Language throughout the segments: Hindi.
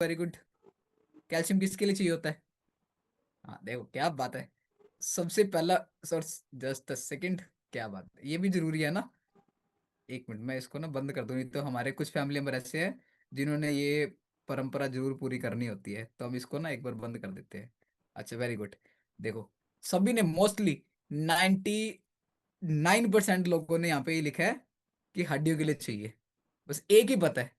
Very good. कैल्शियम किसके लिए चाहिए होता है? हाँ देखो क्या बात है। सबसे पहला सोर्स, जस्ट अ सेकंड। क्या बात है, ये भी जरूरी है ना। एक मिनट, मैं इसको ना बंद कर दूं, नहीं तो हमारे कुछ फैमिली मेंबर ऐसे हैं जिन्होंने ये परंपरा जरूर पूरी करनी होती है, तो हम इसको ना एक बार बंद कर देते हैं। अच्छा वेरी गुड। देखो, सभी ने मोस्टली 99% लोगों ने यहाँ पे ये लिखा है कि हड्डियों के लिए चाहिए। बस एक ही पता है,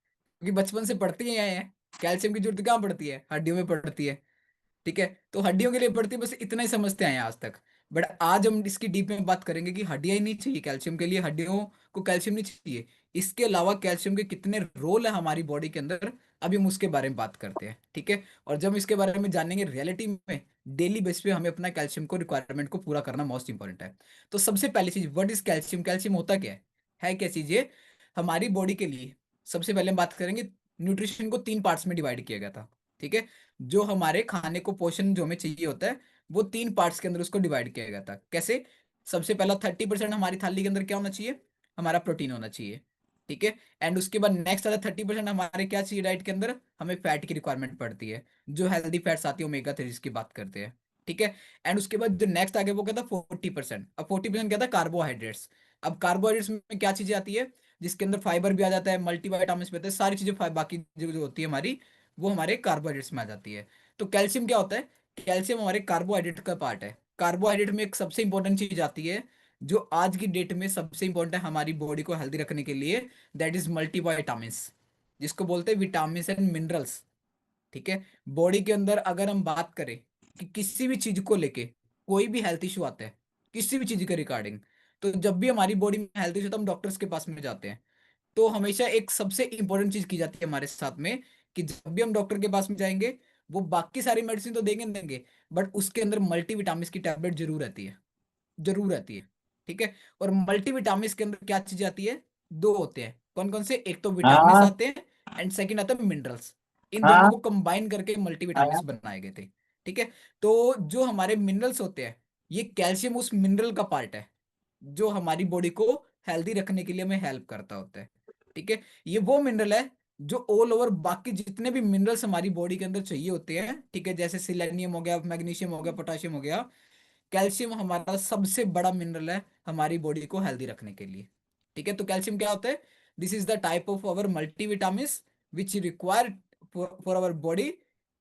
क्योंकि बचपन से पढ़ते ही आए हैं। कैल्शियम की जरूरत कहाँ पड़ती है? हड्डियों में पड़ती है। ठीक है, तो हड्डियों के लिए पड़ती है, बस इतना ही समझते आए हैं आज तक। बट आज हम इसकी डीप में बात करेंगे कि हड्डियां ही नहीं चाहिए कैल्शियम के लिए, हड्डियों को कैल्शियम नहीं चाहिए। इसके अलावा कैल्शियम के कितने रोल है हमारी बॉडी के अंदर, अभी हम उसके बारे में बात करते हैं। ठीक है, और जब हम इसके बारे में जानेंगे रियलिटी में, डेली बेस पे हमें अपना कैल्शियम को रिक्वायरमेंट को पूरा करना मोस्ट इंपॉर्टेंट है। तो सबसे पहली चीज, व्हाट इज कैल्शियम? कैल्शियम होता क्या है क्या चीज ये हमारी बॉडी के लिए? सबसे पहले हम बात करेंगे, न्यूट्रिशन को 3 पार्ट्स में डिवाइड किया गया था। ठीक है, जो हमारे खाने को पोषण जो हमें चाहिए होता है, वो 3 पार्ट्स के अंदर उसको डिवाइड किया गया था। कैसे? सबसे पहला 30% हमारी थाली के अंदर क्या होना चाहिए? हमारा प्रोटीन होना चाहिए। ठीक है, एंड उसके बाद नेक्स्ट आता है 30% हमारे क्या चाहिए डाइट के अंदर? हमें फैट की रिक्वायरमेंट पड़ती है, जो हेल्दी फैट्स आती है ओमेगा 3 की बात करते हैं। ठीक है, एंड उसके बाद जो नेक्स्ट आ गया वो क्या था? 40%। अब 40% क्या था? कार्बोहाइड्रेट्स। अब कार्बोहाइड्रेट्स में क्या चीजें आती है? जिसके अंदर फाइबर भी आ जाता है, मल्टीविटामिन्स भी आते हैं, सारी चीजें बाकी जो होती है हमारी, वो हमारे कार्बोहाइड्रेट्स में आ जाती है। तो कैल्शियम क्या होता है? कैल्शियम हमारे कार्बोहाइड्रेट का पार्ट है। कार्बोहाइड्रेट में एक सबसे इंपॉर्टेंट चीज आती है, जो आज की डेट में सबसे इंपॉर्टेंट है हमारी बॉडी को हेल्दी रखने के लिए, दैट इज मल्टीविटामिन्स, जिसको बोलते हैं विटामिन एंड मिनरल्स। ठीक है, बॉडी के अंदर अगर हम बात करें कि किसी भी चीज को लेके कोई भी हेल्थ इशू आता है, किसी भी चीज के रिगार्डिंग, तो जब भी हमारी बॉडी में हेल्थ इशू, तो हम डॉक्टर्स के पास में जाते हैं। तो हमेशा एक सबसे इंपॉर्टेंट चीज की जाती है हमारे साथ में, कि जब भी हम डॉक्टर के पास में जाएंगे, वो बाकी सारी मेडिसिन तो देंगे देंगे, बट उसके अंदर मल्टीविटामिन की टैबलेट जरूर रहती है, जरूर रहती है। ठीक है, और मल्टीविटामिन के अंदर क्या चीज आती है? दो होते हैं, कौन कौन से? एक तो विटामिन हाँ आते हैं, एंड सेकंड आता है मिनरल्स। इन दोनों हाँ को कंबाइन करके मल्टीविटामिन हाँ। बनाए गए थे। ठीक है, तो जो हमारे मिनरल्स होते हैं, ये कैल्शियम उस मिनरल का पार्ट है, जो हमारी बॉडी को हेल्दी रखने के लिए हमें हेल्प करता होता है। ठीक है, ये वो मिनरल है जो ऑल ओवर बाकी जितने भी मिनरल्स हमारी बॉडी के अंदर चाहिए होते हैं, ठीक है, जैसे सिलेनियम हो गया, मैग्नीशियम हो गया, पोटाशियम हो गया, कैल्शियम हमारा सबसे बड़ा मिनरल है हमारी बॉडी को हेल्दी रखने के लिए। ठीक है, तो कैल्शियम क्या होता है? This is the type of our multivitamin which require for our body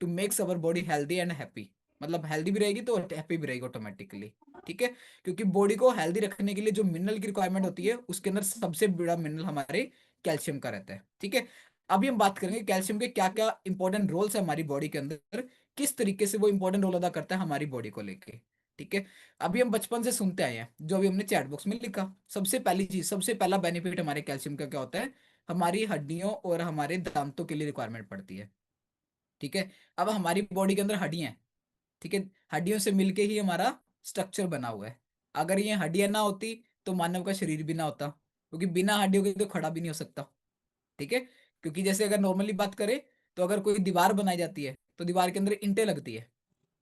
to makes our body healthy and happy. मतलब हेल्दी भी रहेगी तो हैप्पी भी रहेगी ऑटोमेटिकली। ठीक है, क्योंकि बॉडी को हेल्दी रखने के लिए जो मिनरल की रिक्वायरमेंट होती है, उसके अंदर सबसे बड़ा मिनरल हमारे कैल्शियम का रहता है। ठीक है, अभी हम बात करेंगे कैल्शियम के क्या क्या इंपॉर्टेंट रोल्स है हमारी बॉडी के अंदर, किस तरीके से वो इंपॉर्टेंट रोल अदा करता है हमारी बॉडी को लेके। ठीक है, अभी हम बचपन से सुनते आए हैं, जो अभी हमने चैट बॉक्स में लिखा, सबसे पहली चीज, सबसे पहला बेनिफिट हमारे कैल्शियम का क्या होता है? हमारी हड्डियों और हमारे दांतों के लिए रिक्वायरमेंट पड़ती है। ठीक है, अब हमारी बॉडी के अंदर हड्डियां हैं। ठीक है, हड्डियों से मिलके ही हमारा स्ट्रक्चर बना हुआ है। अगर ये हड्डियां ना होती तो मानव का शरीर भी ना होता, क्योंकि बिना हड्डियों के तो खड़ा भी नहीं हो सकता। ठीक है, क्योंकि जैसे अगर नॉर्मली बात करें, तो अगर कोई दीवार बनाई जाती है, तो दीवार के अंदर ईंटें लगती है।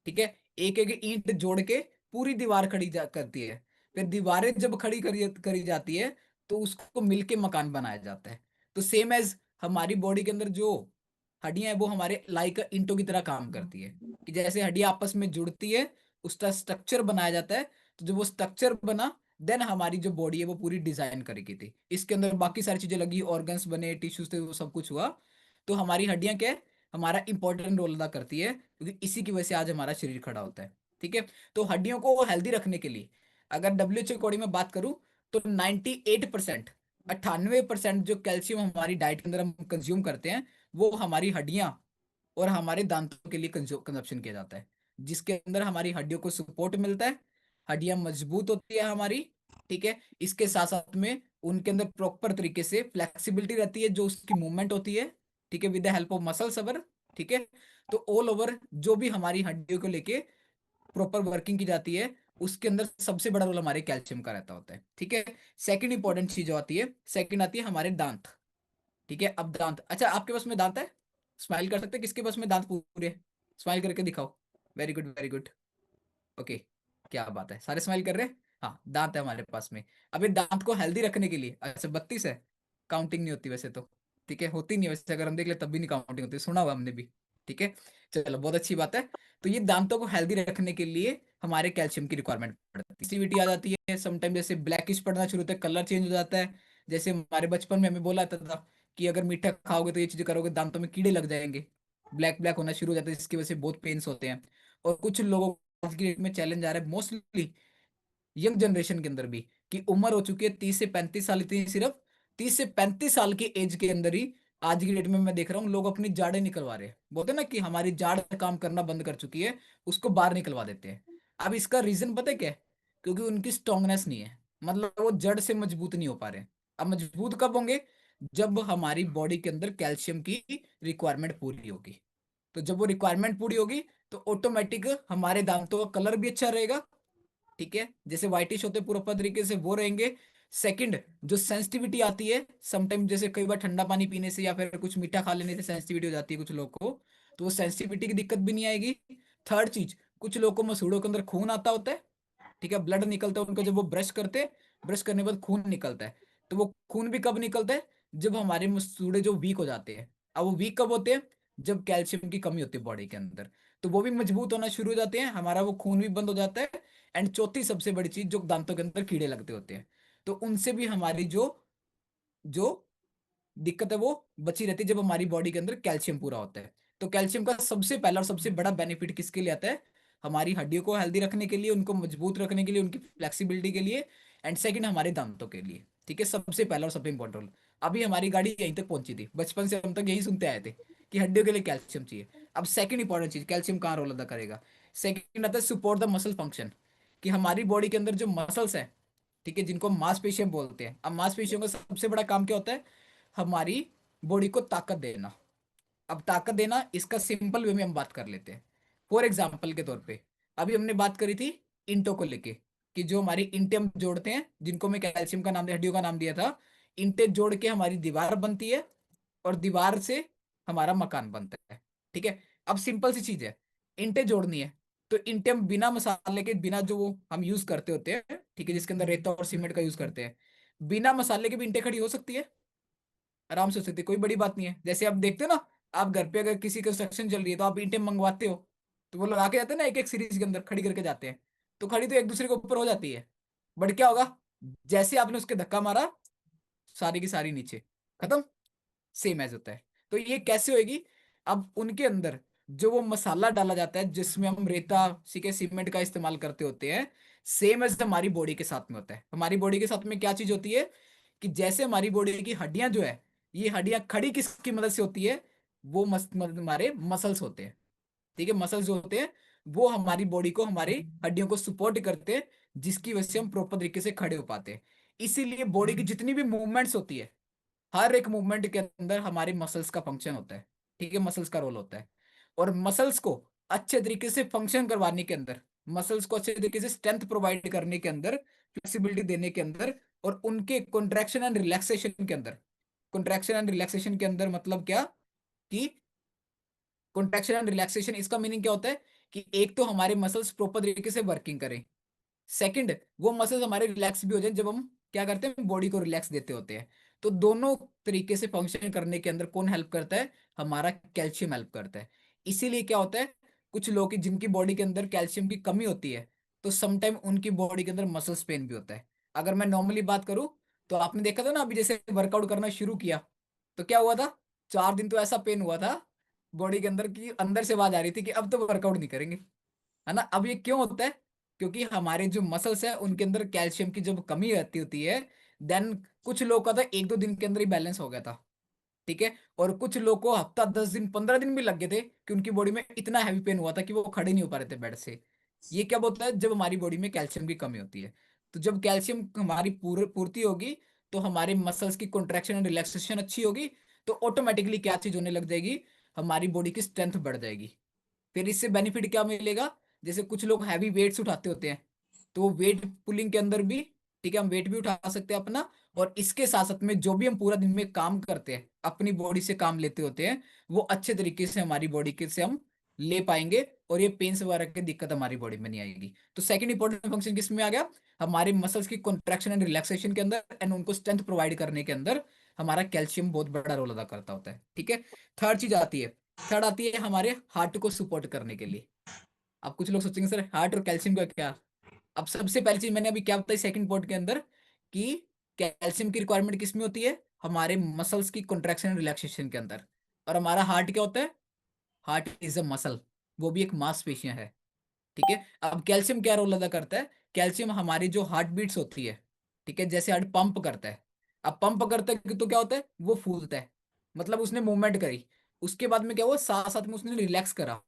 ठीक है, एक एक ईंट जोड़ के पूरी दीवार खड़ी करती है। फिर दीवारें जब खड़ी करी जाती है, तो उसको मिलके मकान बनाया जाता है। तो सेम एज हमारी बॉडी के अंदर जो हड्डियां हैं, वो हमारे लाइक ईंटों की तरह काम करती है, कि जैसे हड्डियां आपस में जुड़ती है, उसका स्ट्रक्चर बनाया जाता है। तो जब वो स्ट्रक्चर बना, देन हमारी जो बॉडी है वो पूरी डिजाइन करी की थी, इसके अंदर बाकी सारी चीजें लगी, ऑर्गन्स बने, टिश्यूज थे, वो सब कुछ हुआ। तो हमारी हड्डियां क्या है? हमारा इंपॉर्टेंट रोल अदा करती है, क्योंकि इसी की वजह से आज हमारा शरीर खड़ा होता है। ठीक है, तो हड्डियों को हेल्दी रखने के लिए, अगर डब्ल्यूएचओ अकॉर्डिंग में बात करूं, तो 98%, 98% जो कैल्शियम हमारी डाइट के अंदर हम कंज्यूम करते हैं, वो हमारी हड्डियां और हमारे दांतों के लिए कंजप्शन किया जाता है, जिसके अंदर हमारी हड्डियों को सपोर्ट मिलता है, हड्डियां मजबूत होती है हमारी। ठीक है, इसके साथ साथ में उनके अंदर प्रॉपर तरीके से फ्लेक्सिबिलिटी रहती है, जो उसकी मूवमेंट होती है। ठीक है, with the help of muscles our. ठीक है, तो ऑल ओवर जो भी हमारी हड्डियों को लेके प्रॉपर वर्किंग की जाती है, उसके अंदर सबसे बड़ा रोल हमारे कैल्शियम का रहता होता है। ठीक है, सेकंड इंपॉर्टेंट चीज जो आती है, सेकंड आती है हमारे दांत। ठीक है, अब दांत, अच्छा आपके पास में दांत है? स्माइल कर सकते हैं, किसके पास में दांत पूरे? स्माइल करके दिखाओ। Very good very good. Okay, क्या बात है, सारे स्माइल कर रहे हैं। हाँ, दांत है हमारे पास में। अब ये दांत को हेल्दी रखने के लिए, अच्छा 32 है, काउंटिंग नहीं होती वैसे तो। ठीक है, होती नहीं है वैसे, अगर हम देख ले तब भी नहीं काउंटिंग होती, सुना हुआ हमने भी। ठीक है, चलो बहुत अच्छी बात है। तो ये दांतों को हेल्दी रखने के लिए हमारे कैल्शियम की रिक्वायरमेंट पड़ती है, एक्टिविटी आ जाती है समटाइम, जैसे ब्लैकिश पड़ना शुरू होता है, कलर चेंज हो जाता है। जैसे हमारे बचपन में हमें बोला जाता था कि अगर मीठा खाओगे तो ये चीज करोगे दांतों में कीड़े लग जाएंगे, ब्लैक ब्लैक होना शुरू हो जाता है, जिसकी वजह से बहुत पेन्स होते हैं। और कुछ लोगों को आज की डेट में चैलेंज आ रहा है मोस्टली यंग जनरेशन के अंदर भी, कि उम्र हो चुकी है 30 से 35 साल, इतनी सिर्फ 30 से 35 साल की एज के अंदर ही आज की डेट में मैं देख रहा हूँ लोग अपनी जाड़ें निकलवा रहे हैं। बोलते हैं ना कि हमारी जाड़ काम करना बंद कर चुकी है, उसको बाहर निकलवा देते हैं। अब इसका रीजन पता है क्या है? क्योंकि उनकी स्ट्रांगनेस नहीं है, मतलब वो जड़ से मजबूत नहीं हो पा रहे। अब मजबूत कब होंगे? जब हमारी बॉडी के अंदर कैल्शियम की रिक्वायरमेंट पूरी होगी। तो जब वो रिक्वायरमेंट पूरी होगी तो ऑटोमेटिक हमारे दांतों का कलर भी अच्छा रहेगा। ठीक है, जैसे व्हाइटिश होते पूरा तरीके से वो रहेंगे। सेकंड, जो सेंसिटिविटी आती है समटाइम, जैसे कई बार ठंडा पानी पीने से या फिर कुछ मीठा खा लेने से सेंसिटिविटी हो जाती है कुछ लोग को, तो वो सेंसिटिविटी की दिक्कत भी नहीं आएगी। थर्ड चीज, कुछ लोग को मसूड़ों के अंदर खून आता होता है, ठीक है, ब्लड निकलता है उनका, जब वो ब्रश करते हैं, ब्रश करने के बाद खून निकलता है। तो वो खून भी कब निकलता है? जब हमारे मसूड़े जो वीक हो जाते हैं। अब वो वीक कब होते हैं? जब कैल्शियम की कमी होती है बॉडी के अंदर। तो वो भी मजबूत होना शुरू हो जाते हैं, हमारा वो खून भी बंद हो जाता है। एंड चौथी सबसे बड़ी चीज, जो दांतों के अंदर कीड़े लगते होते हैं, तो उनसे भी हमारी जो जो दिक्कत है वो बची रहती है, जब हमारी बॉडी के अंदर कैल्शियम पूरा होता है। तो कैल्शियम का सबसे पहला और सबसे बड़ा बेनिफिट किसके लिए आता है? हमारी हड्डियों को हेल्दी रखने के लिए, उनको मजबूत रखने के लिए, उनकी फ्लेक्सिबिलिटी के लिए। एंड सेकंड, हमारे दांतों के लिए। ठीक है, सबसे पहला और सबसे इंपॉर्टेंट रोल। अभी हमारी गाड़ी यहीं तक पहुंची थी, बचपन से हम तक यही सुनते आए थे कि हड्डियों के लिए कैल्शियम चाहिए। अब सेकंड इंपॉर्टेंट चीज, कैल्शियम कहाँ रोल अदा करेगा? सेकंड आता है सपोर्ट द मसल फंक्शन, कि हमारी बॉडी के अंदर जो मसल्स है, ठीक है, जिनको मांसपेशियां बोलते हैं। अब मांसपेशियों का सबसे बड़ा काम क्या होता है? हमारी बॉडी को ताकत देना। अब ताकत देना, इसका सिंपल वे में हम बात कर लेते हैं। फॉर एग्जाम्पल के तौर पे, अभी हमने बात करी थी इंटो को लेके, कि जो हमारी इंटे हम जोड़ते हैं, जिनको मैं कैल्शियम का नाम दिया, हड्डियों का नाम दिया था। इंटे जोड़ के हमारी दीवार बनती है, और दीवार से हमारा मकान बनता है। ठीक है, अब सिंपल सी चीज है, इंटे जोड़नी है। तो इंटे हम बिना मसाले के, बिना जो वो हम यूज करते होते हैं, ठीक है, जिसके अंदर रेता और सीमेंट का यूज करते हैं, बिना मसाले के भी इंटे खड़ी हो सकती है, आराम से हो सकती है, कोई बड़ी बात नहीं है। जैसे आप देखते हो ना, आप घर पे अगर किसी कंस्ट्रक्शन चल रही है तो आप ईंटें मंगवाते हो, तो वो लगा के जाते हैं ना एक एक सीरीज के अंदर खड़ी करके जाते हैं, तो खड़ी तो एक दूसरे के ऊपर हो जाती है। बट क्या होगा? जैसे आपने उसके धक्का मारा, सारी की सारी नीचे, खत्म, सेम एज होता है। तो ये कैसे होएगी? अब उनके अंदर जो वो मसाला डाला जाता है, जिसमें हम रेता, सीके, सीमेंट का इस्तेमाल करते होते हैं, सेम एज हमारी बॉडी के साथ में होता है। हमारी बॉडी के साथ में क्या चीज होती है? कि जैसे हमारी बॉडी की हड्डियां जो है, ये हड्डियां खड़ी किसकी मदद से होती है? वो हमारे मसल्स होते हैं। ठीक है, मसल्स जो होते हैं वो हमारी बॉडी को, हमारी हड्डियों को सपोर्ट करते हैं, जिसकी वजह से हम प्रॉपर तरीके से खड़े हो पाते हैं। इसीलिए बॉडी की जितनी भी मूवमेंट्स होती है, हर एक मूवमेंट के अंदर हमारे मसल्स का फंक्शन होता है। ठीक है, मसल्स का रोल होता है। और मसल्स को अच्छे तरीके से फंक्शन करवाने के अंदर, मसल्स को अच्छे तरीके से स्ट्रेंथ प्रोवाइड करने के अंदर, फ्लेक्सिबिलिटी देने के अंदर, और उनके कॉन्ट्रैक्शन एंड रिलैक्सेशन के अंदर, कॉन्ट्रैक्शन एंड रिलैक्सेशन के अंदर मतलब क्या? कि कॉन्ट्रैक्शन एंड रिलैक्सेशन, इसका मीनिंग क्या होता है? कि एक तो हमारे मसल्स प्रॉपर तरीके से वर्किंग करें, सेकंड, वो मसल्स हमारे रिलैक्स भी हो जाए जब हम क्या करते हैं, बॉडी को रिलैक्स देते होते हैं। तो दोनों तरीके से फंक्शन करने के अंदर कौन हेल्प करता है? हमारा कैल्शियम हेल्प करता है। इसीलिए क्या होता है, कुछ लोग की जिनकी बॉडी के अंदर कैल्शियम की कमी होती है, तो समटाइम उनकी बॉडी के अंदर मसल्स पेन भी होता है। अगर मैं नॉर्मली बात करूं, तो आपने देखा था ना, अभी जैसे वर्कआउट करना शुरू किया, तो क्या हुआ था? 4 दिन तो ऐसा पेन हुआ था बॉडी के अंदर, की अंदर से आवाज आ रही थी कि अब तो वर्कआउट नहीं करेंगे, है ना। अब ये क्यों होता है? क्योंकि हमारे जो मसल्स है उनके अंदर कैल्शियम की जब कमी रहती होती है, देन कुछ लोग का था 1-2 दिन के अंदर ही बैलेंस हो गया था। ठीक है, और कुछ लोग को हफ्ता, 10 दिन, 15 दिन भी लग गए थे, कि उनकी बॉडी में इतना हैवी पेन हुआ था कि वो खड़े नहीं हो पा रहे थे बेड से। ये क्या होता है? जब हमारी बॉडी में कैल्शियम की कमी होती है। तो जब कैल्शियम हमारी पूर्ति होगी, तो हमारे मसल्स की कॉन्ट्रैक्शन एंड रिलैक्सेशन अच्छी होगी, तो ऑटोमेटिकली क्या चीज होने लग जाएगी? हमारी बॉडी की स्ट्रेंथ बढ़ जाएगी। फिर इससे बेनिफिट क्या मिलेगा? जैसे कुछ लोग हैवी वेट्स उठाते होते हैं, तो वेट पुलिंग के अंदर भी, ठीक है, हम वेट भी उठा सकते हैं अपना। और इसके साथ साथ में जो भी हम पूरा दिन में काम करते हैं, अपनी बॉडी से काम लेते होते हैं, वो अच्छे तरीके से हमारी बॉडी के से हम ले पाएंगे, और ये पेन्स वगैरह की दिक्कत हमारी बॉडी में नहीं आएगी। तो सेकंड इंपॉर्टेंट फंक्शन किस में आ गया? हमारे मसल्स की कॉन्ट्रैक्शन एंड रिलैक्सेशन के अंदर, एंड उनको स्ट्रेंथ प्रोवाइड करने के अंदर हमारा कैल्शियम बहुत बड़ा रोल अदा करता होता है। ठीक है, थर्ड चीज आती है थर्ड आती है हमारे हार्ट को सपोर्ट करने के लिए। अब कुछ लोग सोचेंगे सर हार्ट और कैल्शियम का क्या। अब सबसे पहली चीज मैंने अभी क्या बताई सेकंड पॉइंट के अंदर, कि कैल्शियम की रिक्वायरमेंट किस में होती है, हमारे मसल्स की कॉन्ट्रैक्शन एंड रिलैक्सेशन के अंदर। और हमारा हार्ट क्या होता है, हार्ट इज अ मसल, वो भी एक मांसपेशियां है। ठीक है, अब कैल्शियम क्या रोल अदा करता है, कैल्शियम हमारी जो हार्ट बीट्स होती है, ठीक है, जैसे हार्ट पंप करता है। अब पंप करता है तो क्या होता है, वो फूलता है, मतलब उसने मूवमेंट करी, उसके बाद में क्या हुआ, साथ साथ में उसने रिलैक्स करा,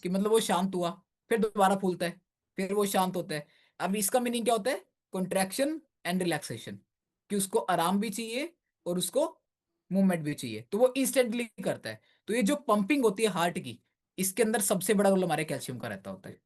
कि मतलब वो शांत हुआ, फिर दोबारा फूलता है, फिर वो शांत होता है। अब इसका मीनिंग क्या होता है, कॉन्ट्रैक्शन एंड रिलैक्सेशन, कि उसको आराम भी चाहिए और उसको मूवमेंट भी चाहिए, तो वो इंस्टेंटली करता है। तो ये जो पंपिंग होती है हार्ट की, इसके अंदर सबसे बड़ा रोल हमारे कैल्शियम का रहता होता है।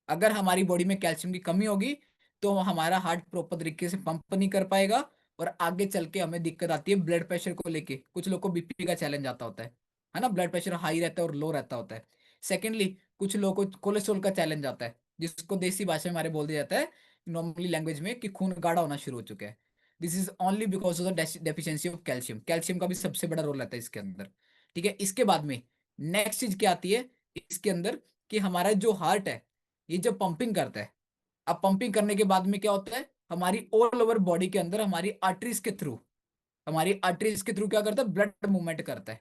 अगर हमारी बॉडी में कैल्शियम की कमी होगी तो हमारा हार्ट प्रॉपर तरीके से पंप नहीं कर पाएगा, और आगे चल के हमें दिक्कत आती है ब्लड प्रेशर को लेके। कुछ लोग को बीपी का चैलेंज आता होता है ना, ब्लड प्रेशर हाई रहता है और लो रहता होता है। सेकेंडली, कुछ लोगों को कोलेस्ट्रॉल का चैलेंज आता है, जिसको देसी भाषा में हमारे बोल दिया जाता है नॉर्मली लैंग्वेज में, कि खून गाढ़ा होना शुरू हो चुका है। This is only because of the deficiency of calcium. Calcium का भी सबसे बड़ा रोल रहता है इसके अंदर। ठीक है, इसके बाद में नेक्स्ट चीज क्या आती है इसके अंदर, कि हमारा जो हार्ट है ये जब पंपिंग करता है, अब पंपिंग करने के बाद में क्या होता है, हमारी ऑल ओवर बॉडी के अंदर हमारी आर्टरीज के थ्रू, हमारी आर्टरीज के थ्रू क्या करता है, ब्लड मूवमेंट करता है।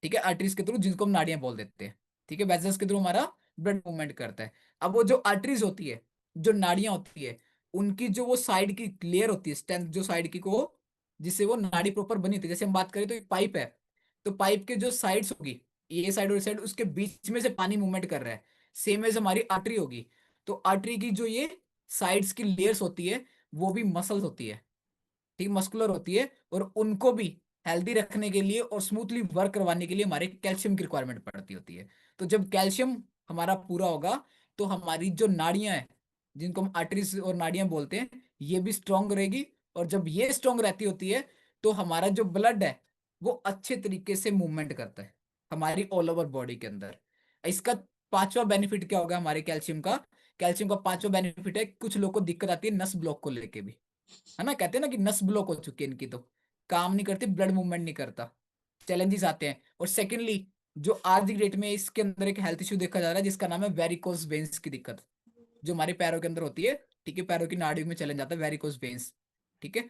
ठीक है, आर्टरीज के थ्रू, जिनको हम नाड़ियां बोल देते हैं। ठीक है, वेसल्स के थ्रू हमारा ब्लड मूवमेंट करता है। अब वो जो आर्टरीज होती है, जो नाड़ियां होती है, उनकी जो वो साइड की लेयर होती है, स्ट्रेंथ जो साइड की को, जिससे वो नाड़ी प्रॉपर बनी होती है। जैसे हम बात करें तो एक पाइप है, तो पाइप के जो साइड्स होगी, ये साइड और साइड, उसके बीच में से पानी मूवमेंट कर रहा है। सेम एज हमारी आर्टरी होगी, तो आर्टरी की जो ये साइड्स की लेयर्स होती है, वो भी मसल्स होती है। ठीक, मस्कुलर होती है, और उनको भी हेल्दी रखने के लिए और स्मूथली वर्क करवाने के लिए हमारे कैल्शियम की रिक्वायरमेंट पड़ती होती है। तो जब कैल्शियम हमारा पूरा होगा, तो हमारी जो नाड़ियां हैं, जिनको हम आर्टरीज और नाड़ियां बोलते हैं, ये भी स्ट्रांग रहेगी। और जब ये स्ट्रांग रहती होती है, तो हमारा जो ब्लड है वो अच्छे तरीके से मूवमेंट करता है हमारी ऑल ओवर बॉडी के अंदर। इसका पांचवा बेनिफिट क्या होगा हमारे कैल्शियम का, कैल्शियम का पांचवा बेनिफिट है, कुछ लोग को दिक्कत आती है नस ब्लॉक को लेके भी, है ना, कहते हैं ना कि नस ब्लॉक हो चुकी है इनकी, तो काम नहीं करती, ब्लड मूवमेंट नहीं करता, चैलेंजेस आते हैं। और सेकेंडली, जो आज की डेट में इसके अंदर एक हेल्थ इशू देखा जा रहा है, जिसका नाम है वेरिकोस वेन्स की दिक्कत, जो हमारे पैरों के अंदर होती है। ठीक है, पैरों की नाड़ियों में चैलेंज आता है वेरिकोस वेन्स। ठीक है,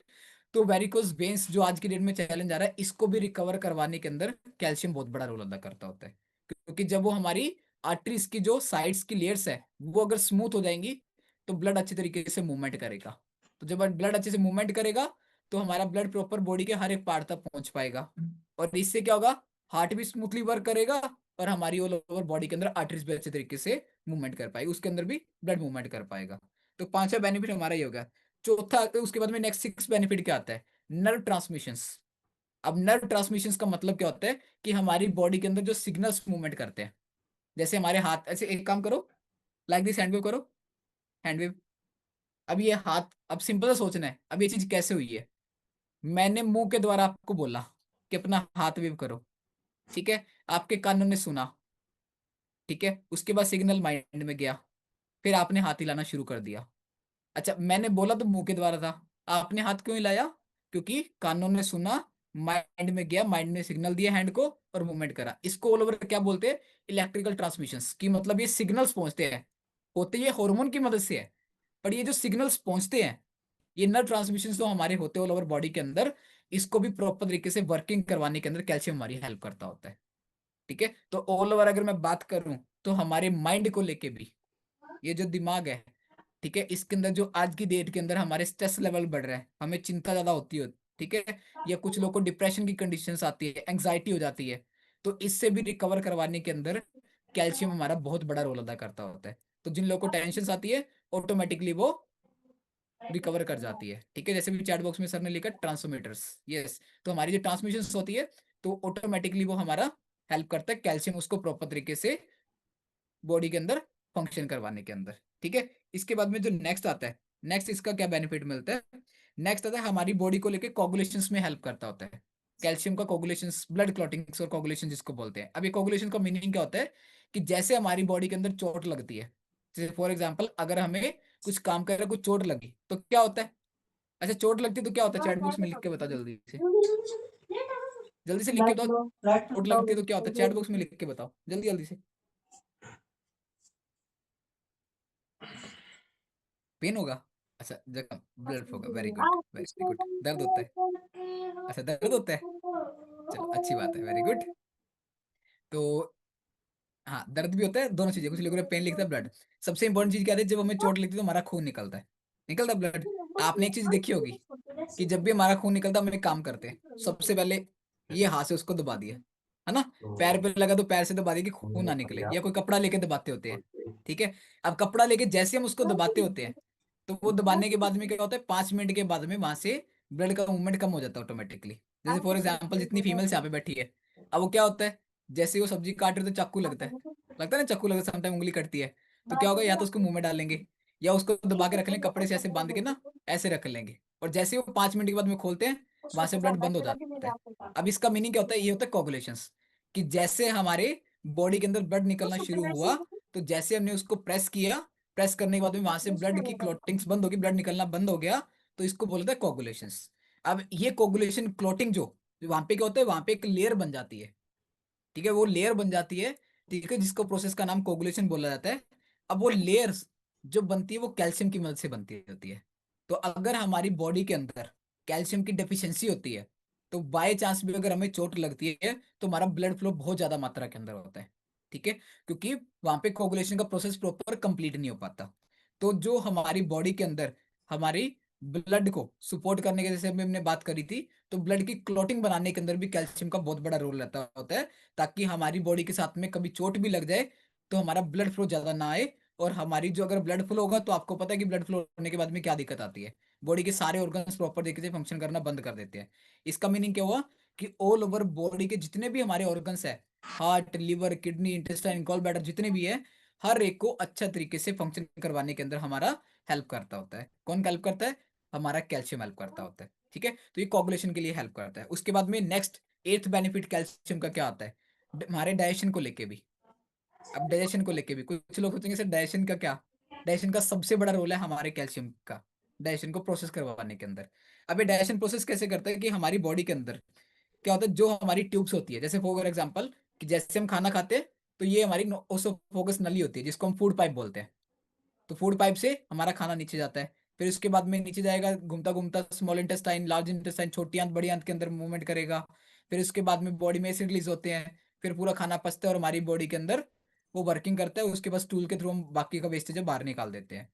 तो वेरिकोस वेन्स जो आज की डेट में चैलेंज आ रहा है, इसको भी रिकवर करवाने के अंदर कैल्शियम बहुत बड़ा रोल अदा करता होता है। क्योंकि जब वो हमारी आर्टरीज की जो साइड्स की लेयर्स है वो अगर स्मूथ हो जाएंगी, तो ब्लड अच्छे तरीके से मूवमेंट करेगा। तो जब ब्लड अच्छे से मूवमेंट करेगा, तो हमारा ब्लड प्रॉपर बॉडी के हर एक पार्ट तक पहुंच पाएगा। और इससे क्या होगा, हार्ट भी स्मूथली वर्क करेगा, और हमारी ऑल ओवर बॉडी के अंदर आर्टरीज भी अच्छे तरीके से मूवमेंट कर पाएगी, उसके अंदर भी ब्लड मूवमेंट कर पाएगा। तो पांचवा बेनिफिट हमारा ये होगा। चौथा, उसके बाद में नेक्स्ट सिक्स बेनिफिट क्या आता है, नर्व ट्रांसमिशंस। अब नर्व ट्रांसमिशंस का मतलब क्या होता है, कि हमारी बॉडी के अंदर जो सिग्नल्स मूवमेंट करते हैं, जैसे हमारे हाथ, ऐसे एक काम करो, लाइक दिस हैंड वेव करो, हैंड वेव। अब ये हाथ, अब सिंपल सा सोचना है, अब ये चीज कैसे हुई है, मैंने मुंह के द्वारा आपको बोला कि अपना हाथ वेव करो, ठीक है, आपके कानों ने सुना, ठीक है, उसके बाद सिग्नल माइंड में गया, फिर आपने हाथ हिलाना शुरू कर दिया। अच्छा, मैंने बोला तो मुंह के द्वारा था, आपने हाथ क्यों हिलाया, क्योंकि कानों ने सुना, माइंड में गया, माइंड ने सिग्नल दिया हैंड को, और मूवमेंट करा। इसको ऑल ओवर क्या बोलते हैं, इलेक्ट्रिकल ट्रांसमिशंस की, मतलब ये सिग्नल्स पहुंचते हैं, होते ये हार्मोन की मदद से है, पर ये जो सिग्नल्स पहुंचते हैं, ये नर्व ट्रांसमिशन जो हमारे होते हैं ऑल ओवर बॉडी के अंदर, इसको भी प्रॉपर तरीके से वर्किंग करवाने के अंदर कैल्शियम हमारी हेल्प करता होता है। ठीक है, तो ऑल ओवर अगर मैं बात करूं, तो हमारे माइंड को लेके भी, ये जो दिमाग है, ठीक है, इसके अंदर जो आज की डेट के अंदर हमारे स्ट्रेस लेवल बढ़ रहा है, हमें चिंता ज्यादा होती है, ठीक है, या कुछ लोगों को डिप्रेशन की कंडीशंस आती है, एंग्जाइटी हो जाती है, तो इससे भी रिकवर करवाने के अंदर कैल्शियम हमारा बहुत बड़ा रोल अदा करता होता है। तो जिन लोगों को टेंशन आती है, ऑटोमेटिकली वो रिकवर कर जाती है। ठीक है, जैसे भी चैट बॉक्स में सर ने लिखा ट्रांसमीटर्स, यस, तो हमारी जो ट्रांसमिशन होती है, तो ऑटोमेटिकली वो हमारा हेल्प करता है कैल्शियम उसको प्रॉपर तरीके से बॉडी के अंदर फंक्शन करवाने के अंदर। ठीक है, इसके बाद में जो नेक्स्ट आता है, नेक्स्ट इसका क्या बेनिफिट मिलता है, नेक्स्ट आता है हमारी बॉडी को लेके कोगुलेशंस में हेल्प करता होता है। कैल्शियम का कोगुलेशंस, ब्लड क्लॉटिंग्स और कोगुलेशन जिसको बोलते हैं। अब ये कोगुलेशन का मीनिंग क्या होता है, कि जैसे हमारी बॉडी के अंदर चोट लगती है, जैसे फॉर एग्जाम्पल अगर हमें कुछ काम कर रहे कुछ चोट लगी तो क्या होता है, अच्छा चोट लगती है तो क्या होता है, चैट बॉक्स में लिख के बता जल्दी से। जल्दी से लिख के लाइट बताओ। लो, लाइट चोट लो। लगती है तो क्या होता है, चैट बॉक्स में लिख के बताओ जल्दी जल्दी से। पेन होगा, अच्छा जख्म, ब्लड होगा, वेरी गुड। दर्द होता है, अच्छा दर्द होता है, चलो अच्छी बात है, वेरी गुड। तो हाँ दर्द भी होता है, दोनों चीजें, कुछ लोगों ने पेन लिखता है, ब्लड। सबसे इंपॉर्टेंट चीज क्या है, जब हमें चोट लगती है तो हमारा खून निकलता है, निकलता है ब्लड। आपने एक चीज देखी होगी कि जब भी हमारा खून निकलता है हम एक काम करते हैं, सबसे पहले ये हाथ से उसको दबा दिया, है ना। पैर पे लगा तो पैर से दबा दिया कि खून ना निकले, या कोई कपड़ा लेके दबाते होते हैं, ठीक है। अब कपड़ा लेके जैसे हम उसको दबाते होते हैं, तो वो दबाने के बाद में क्या होता है, 5 मिनट के बाद में वहां से ब्लड का मूवमेंट कम हो जाता है ऑटोमेटिकली। जैसे फॉर एग्जाम्पल जितनी फीमेल्स यहाँ पे बैठी है, अब वो क्या होता है, जैसे ही वो सब्जी काट रहे तो चाकू लगता है, लगता है ना चाकू लगता है, समटाइम उंगली कटती है। तो क्या होगा, या तो उसको मुंह में डाल लेंगे, या उसको दबा के रख लेंगे कपड़े से ऐसे बांध के ना, ऐसे रख लेंगे। और जैसे ही वो 5 मिनट के बाद में खोलते हैं, वहां से ब्लड बंद हो जाता है। अब इसका मीनिंग क्या होता है, ये होता है कोगुलेशंस, कि जैसे हमारे बॉडी के अंदर ब्लड निकलना शुरू हुआ, तो जैसे हमने उसको प्रेस किया, प्रेस करने के बाद में वहां से ब्लड की क्लॉटिंग्स बंद होगी, ब्लड निकलना बंद हो गया, तो इसको बोलते हैं कोगुलेशंस। अब ये कोगुलेशन क्लॉटिंग जो वहां पे क्या होता है, वहां पे एक लेयर बन जाती है, ठीक है, वो लेयर बन जाती है, ठीक है, जिसको प्रोसेस का नाम कोगुलेशन बोला जाता है। अब वो लेयर्स जो बनती है वो कैल्शियम की मदद से बनती होती है। तो अगर हमारी बॉडी के अंदर कैल्शियम की डेफिशिएंसी होती है, तो बाय चांस भी अगर हमें चोट लगती है तो हमारा ब्लड फ्लो बहुत ज्यादा मात्रा के अंदर होता है, ठीक है, क्योंकि वहां पे कोगुलेशन का प्रोसेस प्रॉपर कंप्लीट नहीं हो पाता। तो जो हमारी बॉडी के अंदर हमारी ब्लड को सपोर्ट करने के, जैसे अभी हमने बात करी थी, तो ब्लड की क्लॉटिंग बनाने के अंदर भी कैल्शियम का बहुत बड़ा रोल रहता होता है, ताकि हमारी बॉडी के साथ में कभी चोट भी लग जाए तो हमारा ब्लड फ्लो ज्यादा ना आए। और हमारी जो अगर ब्लड फ्लो होगा तो आपको पता है कि ब्लड फ्लो होने के बाद में क्या दिक्कत आती है, बॉडी के सारे ऑर्गन्स प्रॉपर तरीके से फंक्शन करना बंद कर देते हैं। इसका मीनिंग क्या हुआ, कि ऑल ओवर बॉडी के जितने भी हमारे ऑर्गन्स है, heart, liver, kidney, intestine, gall bladder, जितने भी है, हर एक को अच्छा तरीके से फंक्शन करवाने के अंदर हमारा हेल्प करता होता है। कौन हेल्प करता है, हमारा कैल्शियम हेल्प करता होता है, ठीक है। तो ये कोगुलेशन के लिए हेल्प करता है। उसके बाद में नेक्स्ट एट्थ बेनिफिट कैल्शियम का क्या आता है, हमारे डाइजेशन को लेके भी। अब डाइजेशन को लेके भी कुछ लोग सोचेंगे सर डाइजेशन का क्या, डाइजेशन का सबसे बड़ा रोल है हमारे कैल्शियम का, डाइजेशन को प्रोसेस करवाने के अंदर। अब ये डाइजेशन प्रोसेस कैसे करता है, कि हमारी बॉडी के अंदर क्या होता है, जो हमारी ट्यूब्स होती है, जैसे फॉर एग्जांपल कि जैसे हम खाना खाते हैं, तो ये हमारी ओसोफोगस नली होती है, जिसको हम फूड पाइप बोलते हैं। तो फूड पाइप से हमारा खाना नीचे जाता है, फिर उसके बाद में नीचे जाएगा घूमता घूमता स्मॉल इंटेस्टाइन, लार्ज इंटेस्टाइन, छोटी आंत, बड़ी आंत के अंदर मूवमेंट करेगा। फिर उसके बाद में बॉडी में एसिड रिलीज होते हैं, फिर पूरा खाना पचता है और हमारी बॉडी के अंदर वो वर्किंग करता है। उसके बाद स्टूल के थ्रू हम बाकी का वेस्टेज है बाहर निकाल देते हैं।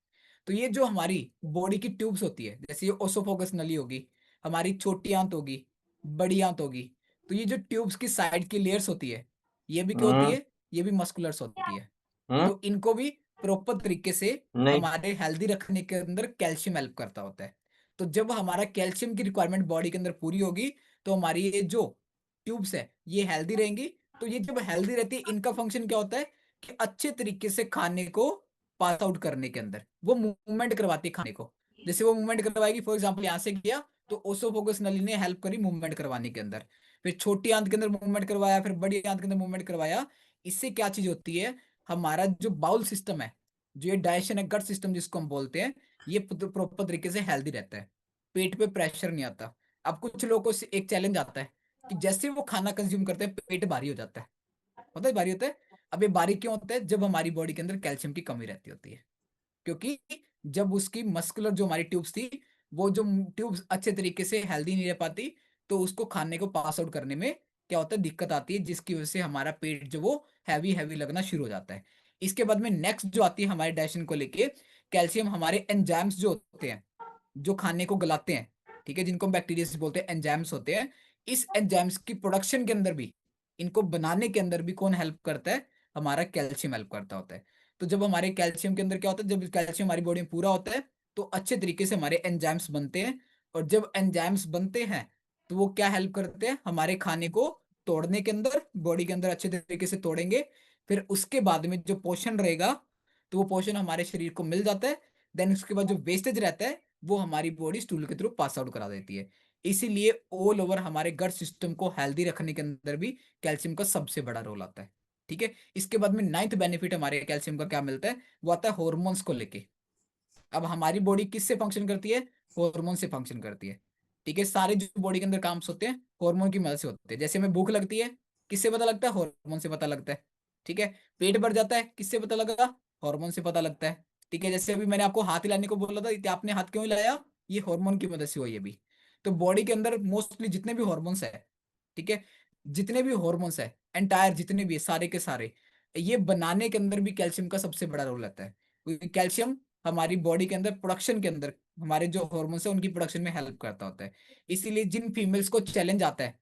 तो ये जो हमारी बॉडी की ट्यूब्स होती है, जैसे ये ओसोफोगस नली होगी, हमारी छोटी आंत होगी, बड़ी आंत होगी, तो ये जो ट्यूब्स की साइड की लेयर्स होती है, ये भी क्या होती हम्म। है, ये भी मस्कुलर्स होती है। हम्म। तो इनको भी प्रॉपर तरीके से नहीं। हमारे हेल्दी रखने के अंदर कैल्शियम हेल्प करता होता है। तो जब हमारा कैल्शियम की रिक्वायरमेंट बॉडी के अंदर पूरी होगी, तो हमारी ये जो ट्यूब्स है ये हेल्दी रहेंगी। तो ये जब हेल्दी रहती है, इनका फंक्शन क्या होता है, कि अच्छे तरीके से खाने को पास आउट करने के अंदर वो मूवमेंट करवाती है खाने को। जैसे वो मूवमेंट करवाएगी, फॉर एग्जाम्पल यहाँ से किया, तो ओसोफोगस नली ने हेल्प करी मूवमेंट करवाने के अंदर, फिर छोटी आंत के अंदर मूवमेंट करवाया, फिर बड़ी आंत के अंदर मूवमेंट करवाया। इससे क्या चीज होती है, हमारा जो बाउल सिस्टम है, जो ये डाइजेशन है, गट सिस्टम जिसको हम बोलते हैं, ये प्रॉपर तरीके से हेल्दी रहता है, पेट पे प्रेशर नहीं आता। अब कुछ लोगों को एक चैलेंज आता है कि जैसे वो खाना कंज्यूम करते हैं पेट भारी हो जाता है, होता है भारी होता है। अब ये भारी क्यों होता है, जब हमारी बॉडी के अंदर कैल्शियम की कमी रहती होती है, क्योंकि जब उसकी मस्कुलर जो हमारी ट्यूब्स थी, वो जो ट्यूब्स अच्छे तरीके से हेल्दी नहीं रह पाती, तो उसको खाने को पास आउट करने में क्या होता है, दिक्कत आती है, जिसकी वजह से हमारा पेट जो वो हैवी हैवी लगना शुरू हो जाता है। इसके बाद में नेक्स्ट जो आती है हमारे डाइजेशन को लेके, कैल्शियम हमारे एंजाइम्स जो होते हैं, जो खाने को गलाते हैं, ठीक है, जिनको हम बैक्टीरिया से बोलते हैं, एंजाइम्स होते हैं। इस एंजाइम्स की प्रोडक्शन के अंदर भी, इनको बनाने के अंदर भी कौन हेल्प करता है, हमारा कैल्शियम हेल्प करता होता है। तो जब हमारे कैल्शियम के अंदर क्या होता है, जब कैल्शियम हमारी बॉडी में पूरा होता है, तो अच्छे तरीके से हमारे एंजाइम्स बनते हैं। और जब एंजाइम्स बनते हैं, तो वो क्या हेल्प करते हैं, हमारे खाने को तोड़ने के अंदर, बॉडी के अंदर अच्छे तरीके से तोड़ेंगे। फिर उसके बाद में जो पोषण रहेगा, तो वो पोषण हमारे शरीर को मिल जाता है। देन उसके बाद जो वेस्टेज रहता है, वो हमारी बॉडी स्टूल के थ्रू पास आउट करा देती है। इसीलिए ऑल ओवर हमारे गट सिस्टम को हेल्दी रखने के अंदर भी कैल्शियम का सबसे बड़ा रोल आता है, ठीक है। इसके बाद में नाइन्थ बेनिफिट हमारे कैल्शियम का क्या मिलता है, वो आता है हॉर्मोन्स को लेके। अब हमारी बॉडी किससे फंक्शन करती है, हॉर्मोन से फंक्शन करती है। ठीक है, सारे जो बॉडी के अंदर काम होते हैं हार्मोन की मदद से होते हैं। जैसे हमें भूख लगती है, किससे पता लगता है? हार्मोन से पता लगता है। ठीक है, पेट भर जाता है, किससे पता लगा? हार्मोन से पता लगता है। ठीक है, जैसे अभी मैंने आपको हाथ हिलाने को बोला था, इतने आपने हाथ क्यों हिलाया? ये हार्मोन की मदद से हुई है अभी। तो बॉडी के अंदर मोस्टली जितने भी हॉर्मोन्स है, ठीक है, जितने भी हॉर्मोन्स है एंटायर जितने भी है, सारे के सारे, ये बनाने के अंदर भी कैल्शियम का सबसे बड़ा रोल रहता है। क्योंकि कैल्शियम हमारी बॉडी के अंदर प्रोडक्शन के अंदर, हमारे जो हॉर्मोन्स है उनकी प्रोडक्शन में हेल्प करता होता है। इसीलिए जिन फीमेल्स को चैलेंज आता है,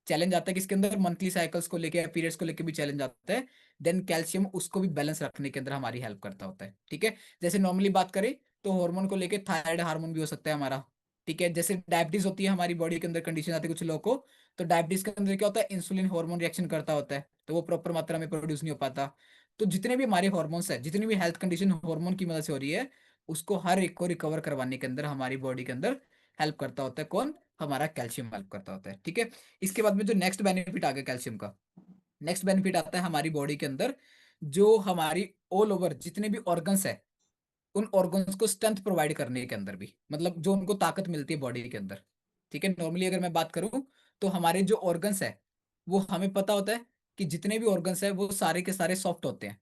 चैलेंज आता है किसके अंदर? मंथली साइकिल्स को लेके या पीरियड्स को लेके भी चैलेंज आता है, देन कैल्शियम उसको भी बैलेंस रखने के अंदर हमारी हेल्प करता होता है। ठीक है, जैसे नॉर्मली बात करें तो हार्मोन को लेके थायराइड हार्मोन भी हो सकता है हमारा। ठीक है, जैसे डायबिटीज होती है हमारी बॉडी के अंदर, कंडीशन आती है कुछ लोगों को, तो डायबिटीज के अंदर क्या होता है? इंसुलिन हार्मोन रिएक्शन करता होता है, तो वो प्रॉपर मात्रा में प्रोड्यूस नहीं हो पाता। तो जितने भी हमारे हॉर्मोन्स है, जितनी भी हेल्थ कंडीशन हार्मोन की मदद से हो रही है, उसको हर एक को रिकवर करवाने के अंदर हमारी बॉडी के अंदर हेल्प करता होता है। कौन? हमारा कैल्शियम हेल्प करता होता है। ठीक है, इसके बाद में जो नेक्स्ट बेनिफिट आ गया कैल्शियम का, नेक्स्ट बेनिफिट आता है हमारी बॉडी के अंदर, जो हमारी ऑल ओवर जितने भी ऑर्गन्स है, उन ऑर्गन्स को स्ट्रेंथ प्रोवाइड करने के अंदर भी, मतलब जो उनको ताकत मिलती है बॉडी के अंदर। ठीक है, नॉर्मली अगर मैं बात करूं तो हमारे जो ऑर्गन्स है, वो हमें पता होता है कि जितने भी ऑर्गन्स है वो सारे के सारे सॉफ्ट होते हैं।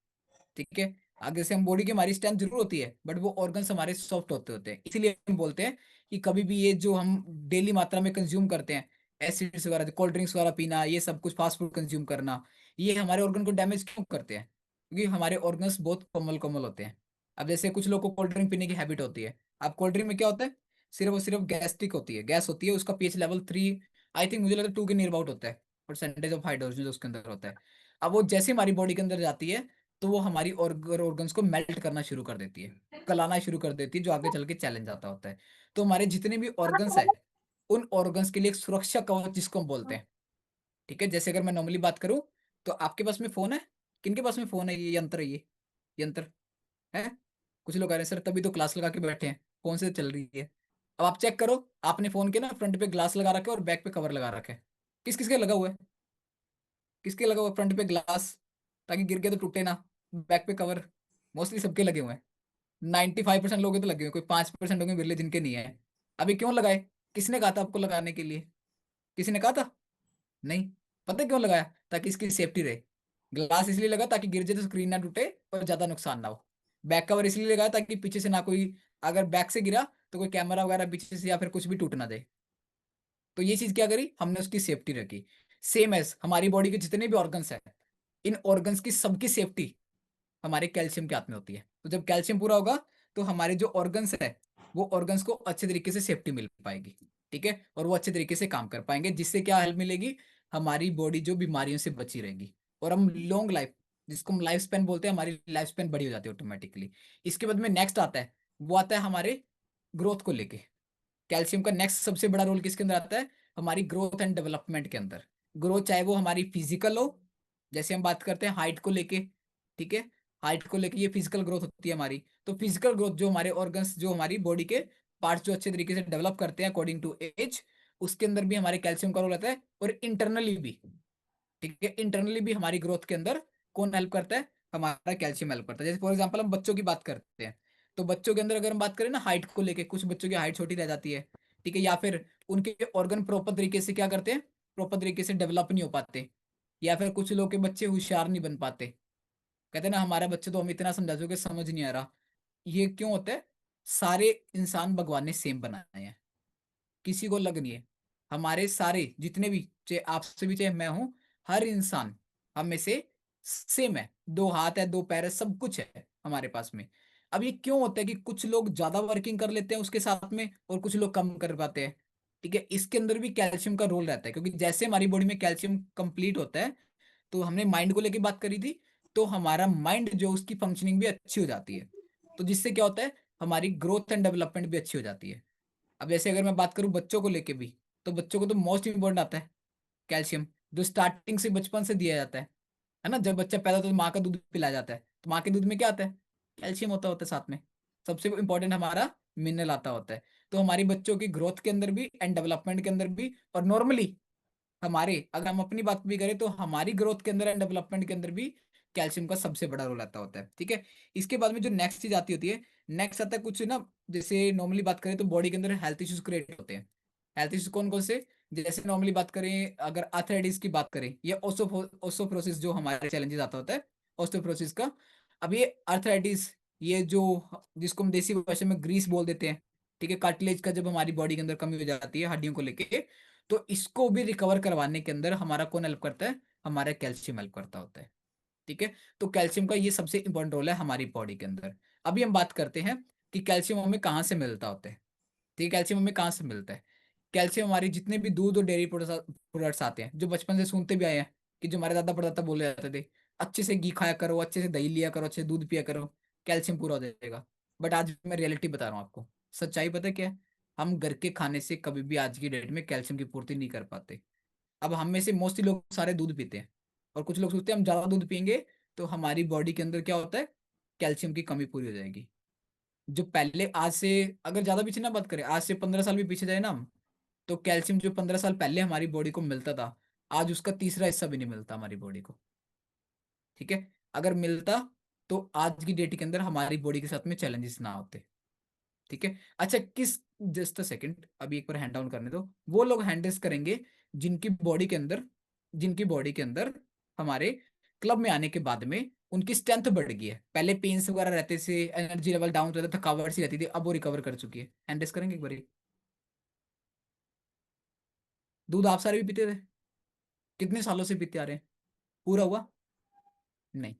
ठीक है, आगे से हम बॉडी की हमारी स्ट्रेंथ जरूर होती है, बट वो ऑर्गन्स हमारे सॉफ्ट होते होते हैं। इसीलिए हम बोलते हैं कि कभी भी ये जो हम डेली मात्रा में कंज्यूम करते हैं, एसिड्स वगैरह, कोल्ड ड्रिंक्स वगैरह पीना, ये सब कुछ फास्ट फूड कंज्यूम करना, ये हमारे ऑर्गन को डैमेज क्यों करते हैं? क्योंकि हमारे ऑर्गन्स बहुत कोमल कोमल होते हैं। अब जैसे कुछ लोग को कोल्ड ड्रिंक पीने की हैबिट होती है, अब कोल्ड ड्रिंक में क्या होता है? सिर्फ और सिर्फ गैस्ट्रिक होती है, गैस होती है, उसका पीएच लेवल 3, आई थिंक मुझे लगता है 2 के नियर अबाउट होता है, परसेंटेज ऑफ हाइड्रोजन जो उसके अंदर होता है। अब वो जैसे हमारी बॉडी के अंदर जाती है, तो वो हमारी ऑर्गन्स को मेल्ट करना शुरू कर देती है, गलाना शुरू कर देती है, जो आगे चल के चैलेंज आता होता है। तो हमारे जितने भी ऑर्गन्स है, उन ऑर्गन्स के लिए एक सुरक्षा कवच जिसको हम बोलते हैं। ठीक है, जैसे अगर मैं नॉर्मली बात करूं, तो आपके पास में फोन है, किनके पास में फोन है? ये यंत्र है, ये यंत्र है। कुछ लोग कह रहे हैं सर तभी तो क्लास लगा के बैठे हैं, फोन से चल रही है। अब आप चेक करो, आपने फोन के ना फ्रंट पे ग्लास लगा रखे और बैक पे कवर लगा रखे, किस किस के लगा हुआ है? किसके लगा हुआ है फ्रंट पे ग्लास? ताकि गिर के तो टूटे ना। बैक पे कवर मोस्टली सबके लगे हुए हैं। 95% लोगों के तो लगे हुए हैं, कोई 5% होंगे बिरले जिनके नहीं है। अभी क्यों लगाए? किसने कहा था आपको लगाने के लिए? किसी ने कहा था? नहीं। पता है क्यों लगाया? ताकि इसकी सेफ्टी रहे। ग्लास इसलिए लगा ताकि गिर जाए तो स्क्रीन ना टूटे और ज्यादा नुकसान ना हो। बैक कवर इसलिए लगाया ताकि पीछे से ना कोई, अगर बैक से गिरा तो कोई कैमरा वगैरह पीछे से या फिर कुछ भी टूट ना दे। तो ये चीज क्या करी हमने? उसकी सेफ्टी रखी। सेम एज हमारी बॉडी के जितने भी ऑर्गन्स हैं, इन ऑर्गन्स की सबकी सेफ्टी हमारे कैल्शियम के हाथ में होती है। तो जब कैल्शियम पूरा होगा, तो हमारे जो ऑर्गन्स है, वो ऑर्गन्स को अच्छे तरीके से सेफ्टी मिल पाएगी। ठीक है, और वो अच्छे तरीके से काम कर पाएंगे, जिससे क्या हेल्प मिलेगी? हमारी बॉडी जो बीमारियों से बची रहेगी, और हम लॉन्ग लाइफ, जिसको हम लाइफ स्पेन बोलते हैं, हमारी लाइफ स्पेन बड़ी हो जाती है ऑटोमेटिकली। इसके बाद में नेक्स्ट आता है, वो आता है हमारे ग्रोथ को लेके। कैल्शियम का नेक्स्ट सबसे बड़ा रोल किसके अंदर आता है? हमारी ग्रोथ एंड डेवलपमेंट के अंदर। ग्रोथ चाहे वो हमारी फिजिकल हो, जैसे हम बात करते हैं हाइट को लेके, ठीक है, हाइट को लेके ये फिजिकल ग्रोथ होती है हमारी। तो फिजिकल ग्रोथ जो हमारे ऑर्गन्स, जो हमारी बॉडी के पार्ट्स जो अच्छे तरीके से डेवलप करते हैं अकॉर्डिंग टू एज, उसके अंदर भी हमारे कैल्शियम का रोल रहता है। और इंटरनली भी, ठीक है, इंटरनली भी हमारी ग्रोथ के अंदर कौन हेल्प करता है? हमारा कैल्शियम हेल्प करता है। जैसे फॉर एग्जांपल हम बच्चों की बात करते हैं, तो बच्चों के अंदर अगर हम बात करें ना हाइट को लेके, कुछ बच्चों की हाइट छोटी रह जाती है। ठीक है, या फिर उनके ऑर्गन प्रॉपर तरीके से क्या करते हैं, प्रॉपर तरीके से डेवलप नहीं हो पाते, या फिर कुछ लोग के बच्चे होशियार नहीं बन पाते। कहते हैं ना हमारा बच्चे तो हम इतना समझा चुके समझ नहीं आ रहा। ये क्यों होता है? सारे इंसान भगवान ने सेम बनाए हैं, किसी को अलग नहीं है। हमारे सारे जितने भी, चाहे आपसे भी चाहे मैं हूं, हर इंसान हम में से सेम है। 2 हाथ है, 2 पैर है, सब कुछ है हमारे पास में। अब ये क्यों होता है कि कुछ लोग ज्यादा वर्किंग कर लेते हैं उसके साथ में और कुछ लोग कम कर पाते हैं? ठीक है, इसके अंदर भी कैल्शियम का रोल रहता है, क्योंकि जैसे हमारी बॉडी में कैल्शियम कंप्लीट होता है, तो हमने माइंड को लेके बात करी थी, तो हमारा माइंड जो उसकी फंक्शनिंग भी अच्छी हो जाती है। तो जिससे क्या होता है? हमारी ग्रोथ एंड डेवलपमेंट भी अच्छी हो जाती है। अब जैसे अगर मैं बात करूं बच्चों को लेके भी, तो बच्चों को तो मोस्ट इंपॉर्टेंट आता है कैल्शियम, जो स्टार्टिंग से बचपन से दिया जाता है ना। जब बच्चा पैदा होता है तो माँ का दूध पिलाया जाता है, तो माँ के दूध में क्या आता है? कैल्शियम होता है साथ में। सबसे इंपॉर्टेंट हमारा मिनरल आता होता है। तो हमारी बच्चों की ग्रोथ के अंदर भी एंड डेवलपमेंट के अंदर भी, और नॉर्मली हमारे, अगर हम अपनी बात भी करें तो हमारी ग्रोथ के अंदर एंड डेवलपमेंट के अंदर भी कैल्शियम का सबसे बड़ा रोल आता होता है। ठीक है, इसके बाद में जो नेक्स्ट चीज आती होती है, नेक्स्ट आता है कुछ ना, जैसे नॉर्मली बात करें तो बॉडी के अंदर हेल्थ इश्यूज क्रिएट होते हैं। हेल्थ इश्यूज कौन कौन से, जैसे नॉर्मली बात करें, अगर आर्थराइटिस की बात करें, या ओस्टोप्रोसिस जो हमारे चैलेंजेस आता होता है ओस्टोप्रोसिस का। अब ये आर्थराइटिस, ये जो जिसको हम देसी भाषा में ग्रीस बोल देते हैं, ठीक है, कार्टिलेज का जब हमारी बॉडी के अंदर कमी हो जाती है हड्डियों को लेके, तो इसको भी रिकवर करवाने के अंदर हमारा कौन हेल्प करता है, हमारा कैल्शियम हेल्प करता होता है। ठीक है, तो कैल्शियम का ये सबसे इंपॉर्टेंट रोल है हमारी बॉडी के अंदर। अभी हम बात करते हैं कि कैल्शियम हमें कहाँ से मिलता होता है। ठीक है, कैल्शियम हमें कहाँ से मिलता है। कैल्शियम हमारी जितने भी दूध और डेयरी प्रोडक्ट्स आते हैं, जो बचपन से सुनते भी आए हैं, कि जो हमारे दादा परदादा बोले जाते थे, अच्छे से घी खाया करो, अच्छे से दही लिया करो, अच्छे से दूध पिया करो, कैल्शियम पूरा हो जाएगा। बट आज मैं रियलिटी बता रहा हूँ आपको, सच्चाई पता है क्या है? हम घर के खाने से कभी भी आज की डेट में कैल्शियम की पूर्ति नहीं कर पाते। अब हम में से मोस्टली लोग सारे दूध पीते हैं, और कुछ लोग सोचते हैं हम ज्यादा दूध पियेंगे तो हमारी बॉडी के अंदर क्या होता है, कैल्शियम की कमी पूरी हो जाएगी। जो पहले, आज से अगर ज्यादा पीछे ना बात करें, आज से 15 साल भी पीछे जाए ना हम, तो कैल्शियम जो 15 साल पहले हमारी बॉडी को मिलता था, आज उसका तीसरा हिस्सा भी नहीं मिलता हमारी बॉडी को। ठीक है, अगर मिलता तो आज की डेट के अंदर हमारी बॉडी के साथ में चैलेंजेस ना होते। ठीक है, अच्छा किस, जस्ट अ सेकंड, अभी एक बार हैंड डाउन करने दो। वो लोग हैंडल्स करेंगे जिनकी बॉडी के अंदर, जिनकी बॉडी के अंदर हमारे क्लब में आने के बाद में उनकी स्ट्रेंथ बढ़ गई है। पहले पेन्स वगैरह रहते से, एनर्जी लेवल डाउन रहता था, थकावट सी रहती थी, अब वो रिकवर कर चुकी है। हैंडल्स करेंगे एक बार। दूध आप सारे भी पीते थे, कितने सालों से पीते आ रहे हैं, पूरा हुआ? नहीं।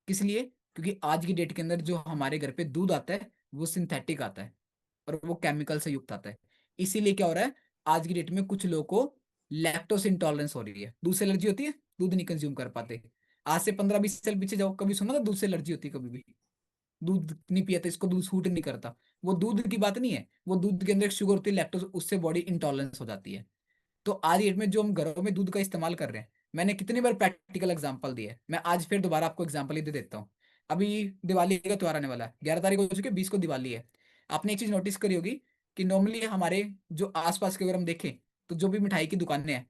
किस लिए? क्योंकि आज की डेट के अंदर जो हमारे घर पे दूध आता है वो सिंथेटिक आता है, और वो केमिकल से युक्त आता है। इसीलिए क्या हो रहा है, आज की डेट में कुछ लोगों को लैक्टोस इंटॉलरेंस हो रही है, दूध से एलर्जी होती है, दूध नहीं कंज्यूम कर पाते। आज से 15-20 साल पीछे जाओ, कभी सुना था दूध से एलर्जी होती है? कभी भी दूध नहीं पिया था, इसको दूध सूट नहीं करता। वो दूध की बात नहीं है, वो दूध के अंदर एक शुगर होती है लैक्टोज, उससे बॉडी इंटॉलरेंस हो जाती है। तो आज की डेट में जो हम घरों में दूध का इस्तेमाल कर रहे हैं, मैंने कितनी बार प्रैक्टिकल एग्जांपल दिए है, मैं आज फिर दोबारा आपको एग्जांपल ही दे देता हूँ। अभी दिवाली का त्योहार आने वाला है, 11 तारीख हो चुकी है, 20 को दिवाली है। आपने एक चीज नोटिस करी होगी कि नॉर्मली हमारे जो आसपास के अगर हम देखें, तो जो भी मिठाई की दुकानें हैं,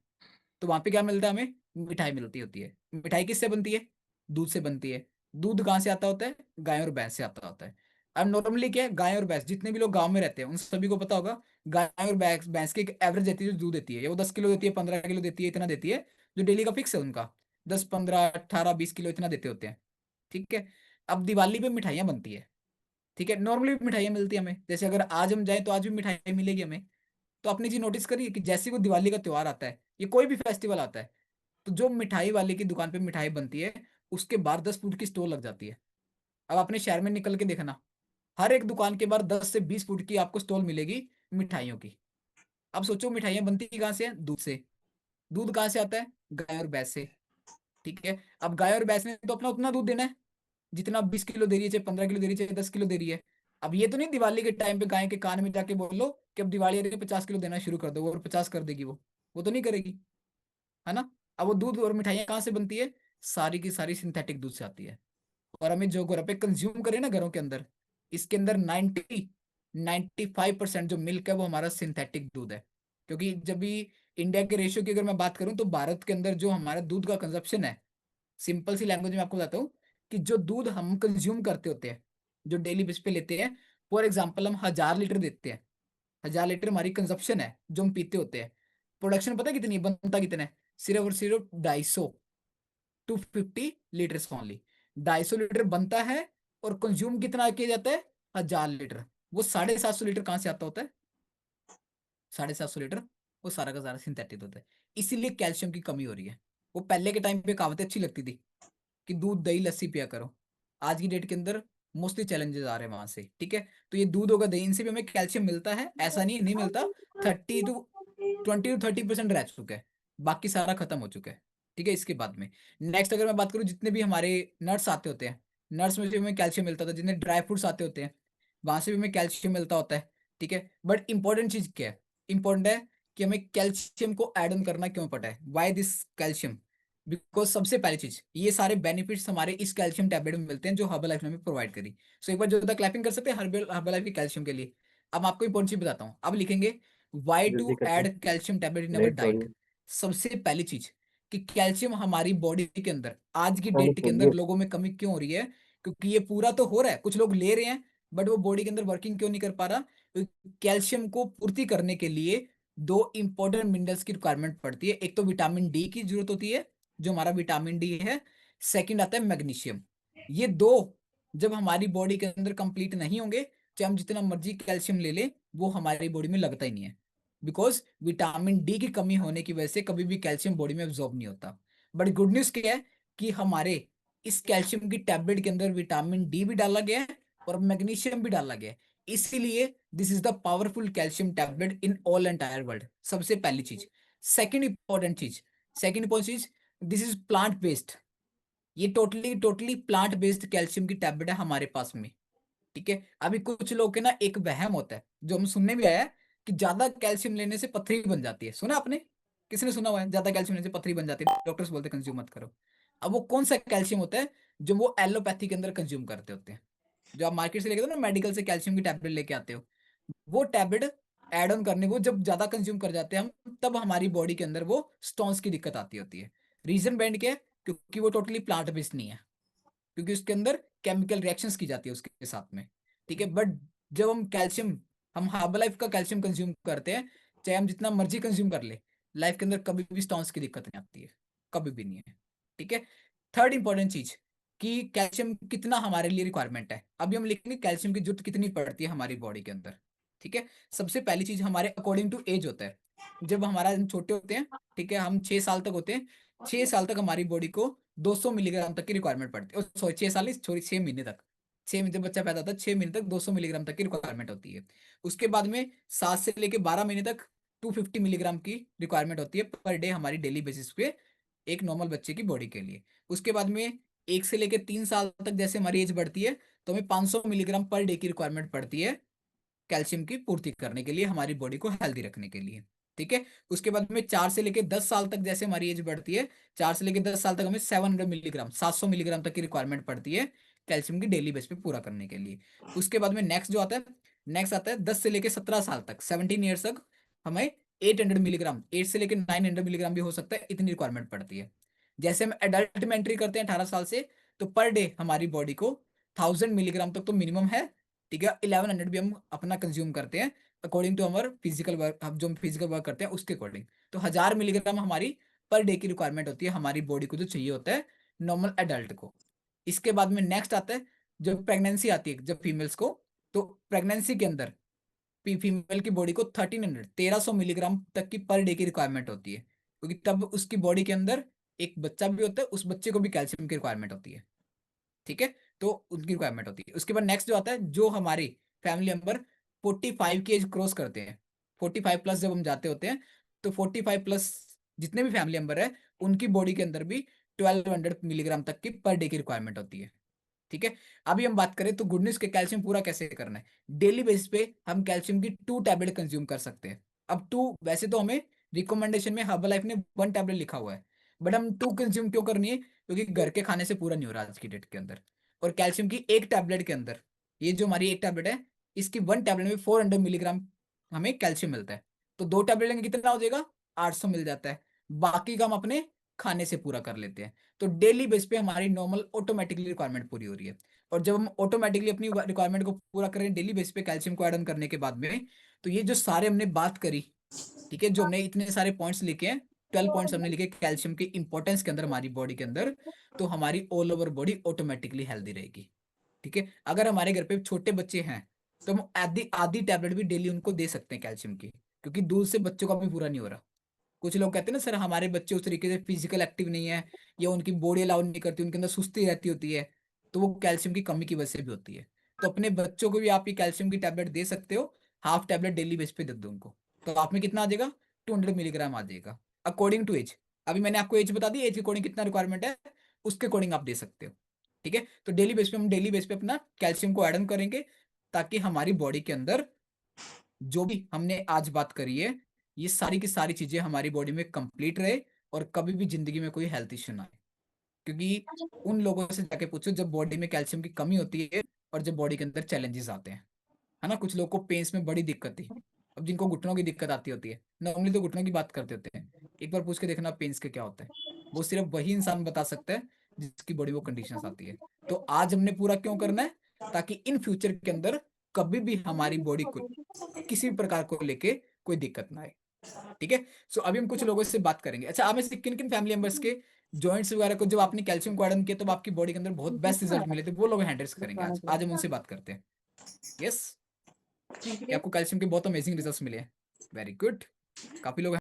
तो वहां पे क्या मिलता है हमें, मिठाई मिलती होती है। मिठाई किससे बनती है, दूध से बनती है। दूध कहाँ से आता होता है, गाय और भैंस से आता होता है। अब नॉर्मली क्या है, गाय और भैंस, जितने भी लोग गांव में रहते हैं उन सभी को पता होगा, गाय और भैंस भैंस की एक एवरेज देती है, जो दूध देती है, या वो 10 किलो देती है, 15 किलो देती है, इतना देती है, जो डेली का फिक्स है उनका, 10, 15, 18, 20 किलो इतना देते होते हैं। ठीक है, अब दिवाली पे मिठाइयाँ बनती है। ठीक है, नॉर्मली मिठाइयाँ मिलती है हमें, जैसे अगर आज हम जाए तो आज भी मिठाई मिलेगी हमें। तो आपने जी नोटिस करी है कि जैसे ही वो दिवाली का त्योहार आता है, ये कोई भी फेस्टिवल आता है, तो जो मिठाई वाले की दुकान पे मिठाई बनती है, उसके बाहर 10 फुट की स्टोर लग जाती है। अब अपने शहर में निकल के देखना, हर एक दुकान के बाहर 10 से 20 फुट की आपको स्टॉल मिलेगी मिठाइयों की। अब सोचो मिठाइयाँ बनती कहाँ से हैं, दूध से। दूध कहाँ से आता है, गाय और भैंस से। ठीक है, अब गाय और भैंस ने तो अपना उतना दूध देना है, जितना 20 किलो दे रही है, चाहे 15 किलो दे रही है, चाहे 10 किलो दे रही है। अब ये तो नहीं दिवाली के टाइम पे गाय के कान में जाके बोल लो कि अब दिवाली आ रही है, 50 किलो देना शुरू कर दो, और 50 कर देगी वो तो नहीं करेगी, है ना। अब वो दूध और मिठाइयाँ कहाँ से बनती है, सारी की सारी सिंथेटिक दूध से आती है। और हमें जो घर पे कंज्यूम करें ना घरों के अंदर, इसके अंदर 95% जो मिल्क है वो हमारा सिंथेटिक दूध है। क्योंकि जब भी इंडिया के रेशियो की अगर मैं बात करूं, तो भारत के अंदर जो हमारा दूध का कंजप्शन है, सिंपल सी लैंग्वेज में आपको बताता हूँ, कि जो दूध हम कंज्यूम करते होते हैं, जो डेली बेस पे लेते हैं, फॉर एग्जाम्पल हम 1000 लीटर देते हैं, 1000 लीटर हमारी कंजप्शन है जो हम पीते होते हैं। प्रोडक्शन पता है कितनी है? बनता कितना है? सिर्फ और सिर्फ 250 लीटर्स ओनली। 250 लीटर बनता है, और कंज्यूम कितना किया जाता है, 1000 लीटर। वो 750 लीटर कहाँ से आता होता है? 750 लीटर, वो सारा का सारा सिंथेटिक होता है। इसीलिए कैल्शियम की कमी हो रही है। वो पहले के टाइम पे कहावतें अच्छी लगती थी कि दूध दही लस्सी पिया करो, आज की डेट के अंदर मोस्टली चैलेंजेस आ रहे हैं वहां से। ठीक है, तो ये दूध होगा, दही, इनसे भी हमें कैल्शियम मिलता है, ऐसा नहीं नहीं मिलता। 20 to 30% रह चुका है, बाकी सारा खत्म हो चुका है। ठीक है, इसके बाद में नेक्स्ट अगर मैं बात करूँ, जितने भी हमारे नट्स आते होते हैं, नट्स में से हमें कैल्शियम मिलता था, जितने ड्राई फ्रूट्स आते होते हैं वहां से भी हमें कैल्शियम मिलता होता है। ठीक है, बट इंपॉर्टेंट चीज क्या है, इंपॉर्टेंट है कि हमें कैल्शियम को ऐड ऑन करना क्यों पड़ा है, वाई दिस कैल्शियम। बिकॉज सबसे पहली चीज, ये सारे बेनिफिट्स हमारे इस कैल्शियम टैबलेट में मिलते हैं जो हर्बल लाइफ ने हमें प्रोवाइड करी। सो एक बार जो क्लैपिंग कर सकते हैं हर्बल हर्बल लाइफ के कैल्शियम के लिए। अब आपको इंपॉर्टेंट चीज बताता हूँ, अब लिखेंगे वाई जल्दी टू करते ऐड हैं, कैल्शियम टैबलेट इन अवर लेट हो रही डाइट। है। सबसे पहली चीज, कि कैल्शियम हमारी बॉडी के अंदर आज की हाँ, डेट के अंदर बोलिए। लोगों में कमी क्यों हो रही है, क्योंकि ये पूरा तो हो रहा है, कुछ लोग ले रहे हैं, बट वो बॉडी के अंदर वर्किंग क्यों नहीं कर पा रहा? कैल्शियम को पूर्ति करने के लिए दो इंपॉर्टेंट मिनरल्स की रिक्वायरमेंट पड़ती है। एक तो विटामिन डी की जरूरत होती है, जो हमारा विटामिन डी है। सेकंड आता है मैग्नीशियम। ये दो जब हमारी बॉडी के अंदर कंप्लीट नहीं होंगे, चाहे हम जितना मर्जी कैल्शियम ले लें, वो हमारी बॉडी में लगता ही नहीं है। बिकॉज विटामिन डी की कमी होने की वजह से कभी भी कैल्शियम बॉडी में एब्जॉर्ब नहीं होता। बट गुड न्यूज क्या है कि हमारे इस कैल्शियम की टैबलेट के अंदर विटामिन डी भी डाला गया है और मैग्नीशियम भी डाला गया है। इसीलिए this is the powerful calcium tablet in all entire world. सबसे पहली चीज। सेकंड इंपॉर्टेंट चीज, दिस इज प्लांट बेस्ड। ये totally totally plant based calcium की टैबलेट है हमारे पास में। ठीक है। अभी कुछ लोग के ना एक वहम होता है, जो हम सुनने में आया है, कि ज्यादा कैल्शियम लेने से पथरी बन जाती है। सुना आपने? किसने सुना हुआ है ज्यादा कैल्शियम लेने से पथरी बन जाती है, डॉक्टर्स बोलते हैं कंज्यूम मत करो। अब वो कौन सा कैल्शियम होता है? जो वो एलोपैथी के अंदर कंज्यूम करते होते हैं। जो आप मार्केट से लेके आते हो ना, मेडिकल से कैल्शियम की टैबलेट लेके आते हो, वो टैबलेट एड ऑन करने को जब ज्यादा कंज्यूम कर जाते हैं हम, तब हमारी बॉडी के अंदर वो स्टोन्स की दिक्कत आती होती है। रीजन बैंड क्या है? क्योंकि वो टोटली प्लांट बेस्ड नहीं है, क्योंकि उसके अंदर केमिकल रिएक्शंस की जाती है उसके साथ में। ठीक है। बट जब हम हर्बल लाइफ का कैल्शियम कंज्यूम करते हैं, चाहे हम जितना मर्जी कंज्यूम कर ले, लाइफ के अंदर कभी भी स्टोन्स की दिक्कत नहीं आती है, कभी भी नहीं है। ठीक है। थर्ड इंपॉर्टेंट चीज, कि कैल्शियम कितना हमारे लिए रिक्वायरमेंट है। अभी हम लिखेंगे कैल्शियम की जरूरत कितनी पड़ती है हमारी बॉडी के अंदर। ठीक है। सबसे पहली चीज, हमारे अकॉर्डिंग टू एज होता है। जब हम छोटे होते हैं, ठीक है, हम 6 साल तक होते हैं, 6 साल तक हमारी बॉडी को 200 मिलीग्राम तक की रिक्वायरमेंट पड़ती है। सॉरी, 6 साल नहीं, सॉरी, 6 महीने तक। 6 महीने बच्चा पैदा होता है, 6 महीने तक 200 मिलीग्राम तक की रिक्वायरमेंट होती है। उसके बाद में 7 से लेके 12 महीने तक 250 मिलीग्राम की रिक्वायरमेंट होती है पर डे, हमारी डेली बेसिस पे एक नॉर्मल बच्चे की बॉडी के लिए। उसके बाद में 1 से लेके 3 साल तक जैसे हमारी एज बढ़ती है, तो हमें 500 मिलीग्राम पर डे की रिक्वायरमेंट पड़ती है कैल्शियम की पूर्ति करने के लिए, हमारी बॉडी को हेल्दी रखने के लिए। ठीक है। उसके बाद में 4 से लेके 10 साल तक जैसे हमारी एज बढ़ती है, 4 से लेके 10 साल तक हमें 700 मिलीग्राम, 700 मिलीग्राम तक की रिक्वायरमेंट पड़ती है कैल्शियम की डेली बेस पे पूरा करने के लिए। उसके बाद में नेक्स्ट आता है 10 से लेके 17 साल तक, 17 ईयर्स तक हमें 800 मिलीग्राम, 8 से लेके 900 मिलीग्राम भी हो सकता है, इतनी रिक्वायरमेंट पड़ती है। जैसे हम एडल्ट में एंट्री करते हैं 18 साल से, तो पर डे हमारी बॉडी को 1000 मिलीग्राम तक तो मिनिमम है। ठीक है। 1100 भी हम अपना कंज्यूम करते हैं अकॉर्डिंग टू हमार फिजिकल वर्क, हम जो फिजिकल वर्क करते हैं उसके अकॉर्डिंग। तो 1000 मिलीग्राम हमारी पर डे की रिक्वायरमेंट होती है हमारी बॉडी को, जो चाहिए होता है नॉर्मल एडल्ट को। इसके बाद में नेक्स्ट आता है, जब प्रेगनेंसी आती है जब फीमेल्स को, तो प्रेगनेंसी के अंदर फीमेल की बॉडी को 1300 तक की पर डे की रिक्वायरमेंट होती है, क्योंकि तब उसकी बॉडी के अंदर एक बच्चा भी होता है, उस बच्चे को भी कैल्शियम की रिक्वायरमेंट होती है। ठीक है। तो उनकी रिक्वायरमेंट होती है। उसके बाद नेक्स्ट जो आता है, जो हमारी फैमिली मेंबर 45 की एज क्रॉस करते हैं, 45 प्लस जब हम जाते होते हैं, तो 45 प्लस जितने भी फैमिली मेंबर है, उनकी बॉडी के अंदर भी 1200 मिलीग्राम तक की पर डे की रिक्वायरमेंट होती है। ठीक है। अभी हम बात करें तो गुड न्यूज के कैल्शियम पूरा कैसे करना है। डेली बेसिस पे हम कैल्शियम की 2 टैबलेट कंज्यूम कर सकते हैं। अब टू, वैसे तो हमें रिकमेंडेशन में हर्बल लाइफ ने 1 टैबलेट लिखा हुआ है, बट हम 2 कंज्यूम क्यों करनी है? क्योंकि घर के खाने से पूरा नहीं हो रहा आज की डेट के अंदर। और कैल्शियम की एक टैबलेट के अंदर, ये जो हमारी एक टैबलेट है, इसकी 1 टैबलेट में 400 मिलीग्राम हमें कैल्शियम मिलता है। तो 2 टैबलेट लेंगे कितना हो जाएगा? 800 मिल जाता है। बाकी का हम अपने खाने से पूरा कर लेते हैं। तो डेली बेस पे हमारी नॉर्मल ऑटोमेटिकली रिक्वायरमेंट पूरी हो रही है। और जब हम ऑटोमेटिकली अपनी रिक्वायरमेंट को पूरा करें डेली बेस पे कैल्शियम को ऐड ऑन करने के बाद में, तो ये जो सारे हमने बात करी, ठीक है, जो हमने इतने सारे पॉइंट्स लिखे हैं, 12 पॉइंट्स हमने लिखे कैल्शियम की इंपॉर्टेंस के अंदर हमारी बॉडी के अंदर, तो हमारी all over body automatically healthy रहेगी। ठीक है। अगर हमारे घर पे छोटे बच्चे हैं, तो हम आधी आधी टैबलेट भी डेली उनको दे सकते हैं कैल्शियम की, क्योंकि दूध से बच्चों का भी पूरा नहीं हो रहा। कुछ लोग कहते हैं ना, सर हमारे बच्चे उस तरीके से फिजिकल एक्टिव नहीं है, या उनकी बॉडी अलाउ नहीं करती, उनके अंदर सुस्ती रहती होती है, तो वो कैल्शियम की कमी की वजह से भी होती है। तो अपने बच्चों को भी आप ये कैल्शियम की टैबलेट दे सकते हो, हाफ टैबलेट डेली बेस पे दे दो उनको। तो आप में कितना आ जाएगा? 200 मिलीग्राम आ जाएगा अकॉर्डिंग टू एज। अभी मैंने आपको एज बता दी, एज के अकॉर्डिंग कितना रिक्वायरमेंट है, उसके अकॉर्डिंग आप दे सकते हो। ठीक है। तो डेली बेस पे अपना कैल्शियम को एड ऑन करेंगे, ताकि हमारी बॉडी के अंदर जो भी हमने आज बात करी है, ये सारी की सारी चीजें हमारी बॉडी में कंप्लीट रहे, और कभी भी जिंदगी में कोई हेल्थ इश्यू ना आए। क्योंकि उन लोगों से जाके पूछो जब बॉडी में कैल्शियम की कमी होती है, और जब बॉडी के अंदर चैलेंजेस आते हैं, है ना। कुछ लोगों को पेन्स में बड़ी दिक्कत थी, अब जिनको घुटनों की दिक्कत आती होती है, नॉर्मली तो घुटनों की बात करते होते हैं, एक बार पूछ के देखना पेन्स के क्या होता है। वो सिर्फ वही इंसान बता सकता है जिसकी बॉडी वो कंडीशंस आती है। तो आज हमने पूरा क्यों करना है? ताकि इन फ्यूचर के अंदर कभी भी हमारी बॉडी को किसी भी प्रकार को लेके कोई दिक्कत ना आए। ठीक है। सो अभी हम कुछ लोगों से बात करेंगे। अच्छा, आप में से किन किन फैमिली मेंबर्स के जॉइंट्स वगैरह को जब आपने कैल्शियम को ऐड किया तो आपकी बॉडी के अंदर बहुत बेस्ट रिजल्ट मिले थे, वो लोग हैंडल्स करेंगे आज। आज हम उनसे बात करते हैं। यस, कि आपको कैल्शियम के बहुत अमेजिंग रिजल्ट्स मिले हैं। Very good. काफी लोग